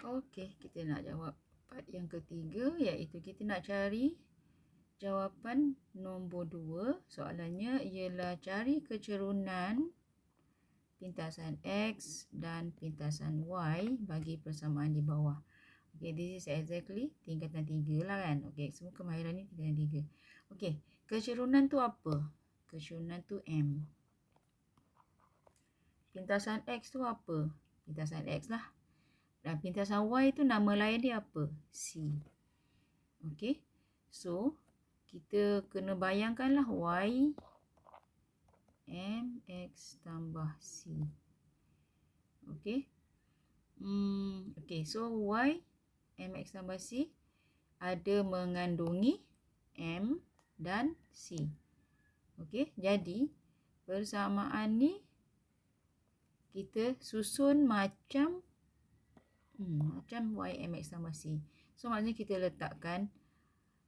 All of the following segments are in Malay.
Okey, kita nak jawab part yang ketiga, iaitu kita nak cari jawapan nombor 2. Soalannya ialah cari kecerunan pintasan X dan pintasan Y bagi persamaan di bawah. Okey, this is exactly tingkatan 3 lah kan. Okey, semua kemahiran ni tingkatan 3. Okey, kecerunan tu apa? Kecerunan tu M. Pintasan X tu apa? Pintasan X lah. Dan pintasan Y tu nama lain dia apa? C. Okey. So, kita kena bayangkanlah Y MX tambah C. Okey. Okey, so Y MX tambah C ada mengandungi M dan C. Okey, jadi persamaan ni kita susun macam Y MX tambah C. So, maksudnya kita letakkan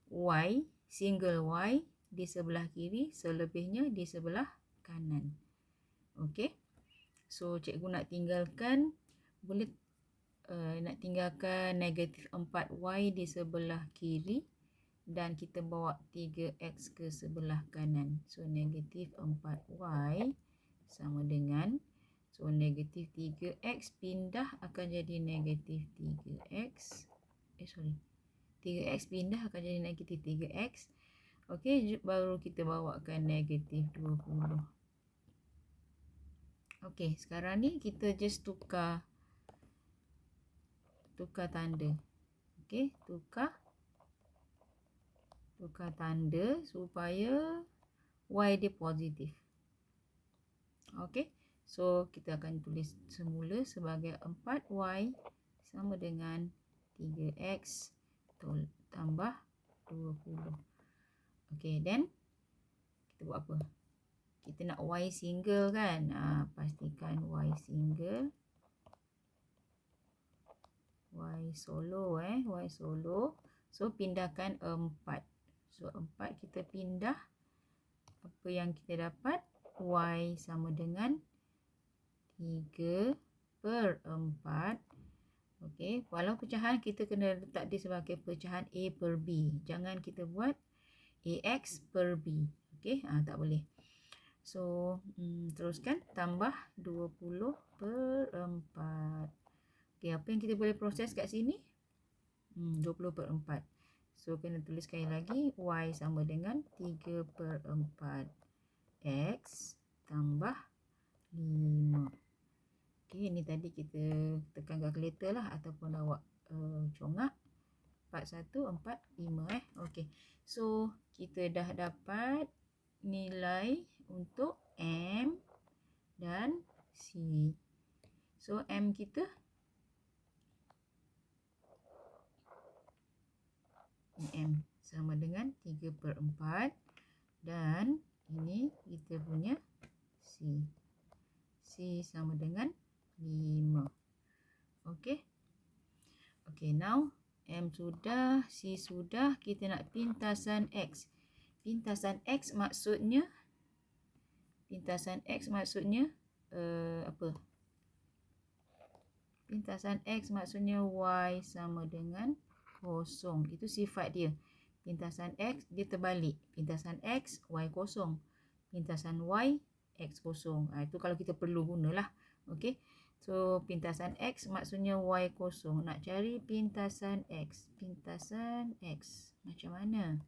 Y, single Y di sebelah kiri, selebihnya di sebelah kanan. Okey. So, cikgu nak tinggalkan, boleh nak tinggalkan negatif 4Y di sebelah kiri dan kita bawa 3X ke sebelah kanan. So, negatif 4Y sama dengan, so negatif 3X pindah akan jadi negatif 3X. 3X pindah akan jadi negatif 3X. Okey, baru kita bawakan negatif 20. Okey, sekarang ni kita just tukar tanda. Okey, tukar tanda supaya Y dia positif. Okey, so kita akan tulis semula sebagai 4Y sama dengan 3X tambah 20. Okey, then kita buat apa? Kita nak Y single kan? Pastikan Y single. Y solo Y solo. So, pindahkan 4. So, 4 kita pindah. Apa yang kita dapat? Y sama dengan 3/4. Okey, walau pecahan kita kena letak dia sebagai pecahan A per B. Jangan kita buat AX per B. Okey, tak boleh. So, teruskan tambah 20/4. Okey, apa yang kita boleh proses kat sini? 20/4. So, kena tulis sekali lagi. Y sama dengan 3/4 X tambah 5. Okey, ini tadi kita tekan kalkulator lah ataupun awak congak. 4145 Okey. So, kita dah dapat nilai untuk M dan C. So, M kita M sama dengan 3/4 dan ini kita punya C. C sama dengan 5. Okey. Okey, now M sudah, C sudah, kita nak pintasan X. Pintasan X maksudnya apa? Pintasan X maksudnya Y sama dengan 0. Itu sifat dia. Pintasan X dia terbalik. Pintasan X Y 0. Pintasan Y X 0. Itu kalau kita perlu gunalah. Okey. So, pintasan X maksudnya Y 0. Nak cari pintasan X. Pintasan X macam mana?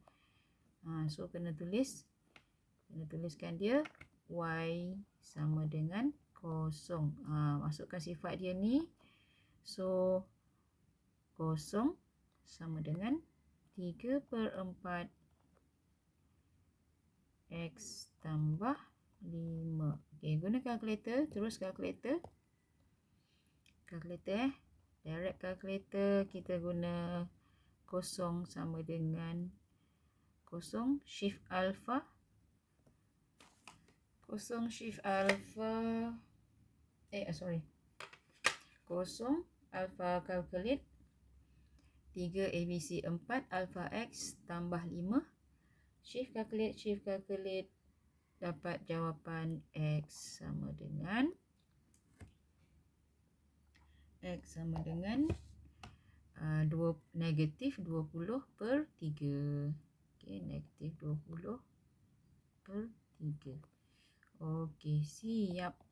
So, kena tuliskan dia Y sama dengan 0. Masukkan sifat dia ni. So, 0 sama dengan 3/4 X tambah 5. Okey, guna kalkulator. Terus kalkulator. Direct calculator kita guna 0 sama dengan 0 shift alpha. 0 alpha calculate 3 ABC 4 alpha X tambah 5. Shift calculate dapat jawapan X sama dengan negatif 20/3. Okey, negatif 20/3. Okey, siap.